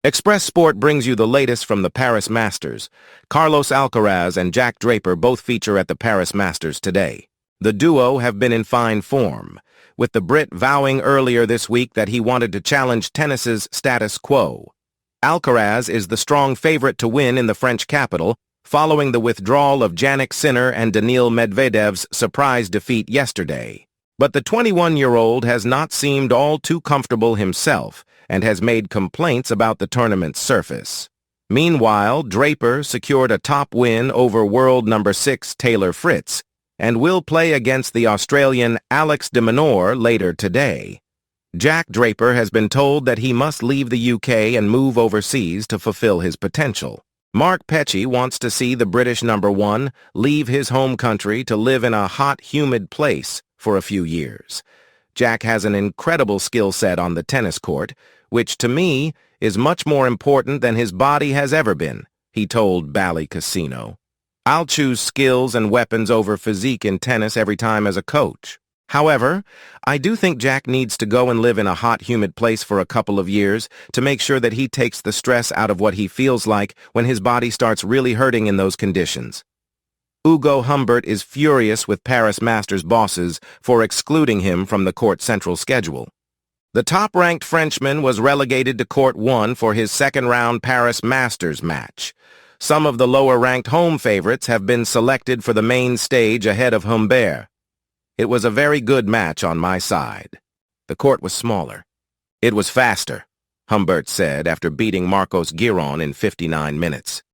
Express Sport brings you the latest from the Paris Masters. Carlos Alcaraz and Jack Draper both feature at the Paris Masters today. The duo have been in fine form, with the Brit vowing earlier this week that he wanted to challenge tennis's status quo. Alcaraz is the strong favorite to win in the French capital, following the withdrawal of Jannik Sinner and Daniil Medvedev's surprise defeat yesterday. But the 21-year-old has not seemed all too comfortable himself, and has made complaints about the tournament's surface. Meanwhile, Draper secured a top win over world number 6 Taylor Fritz and will play against the Australian Alex de Minaur later today. Jack Draper has been told that he must leave the UK and move overseas to fulfill his potential. Mark Petchey wants to see the British number 1 leave his home country to live in a hot, humid place for a few years. Jack has an incredible skill set on the tennis court, which to me is much more important than his body has ever been, he told Bally Casino. I'll choose skills and weapons over physique in tennis every time as a coach. However, I do think Jack needs to go and live in a hot, humid place for a couple of years to make sure that he takes the stress out of what he feels like when his body starts really hurting in those conditions. Hugo Humbert is furious with Paris Masters bosses for excluding him from the Court Central schedule. The top-ranked Frenchman was relegated to Court 1 for his second-round Paris Masters match. Some of the lower-ranked home favorites have been selected for the main stage ahead of Humbert. It was a very good match on my side. The court was smaller. It was faster, Humbert said after beating Marcos Giron in 59 minutes.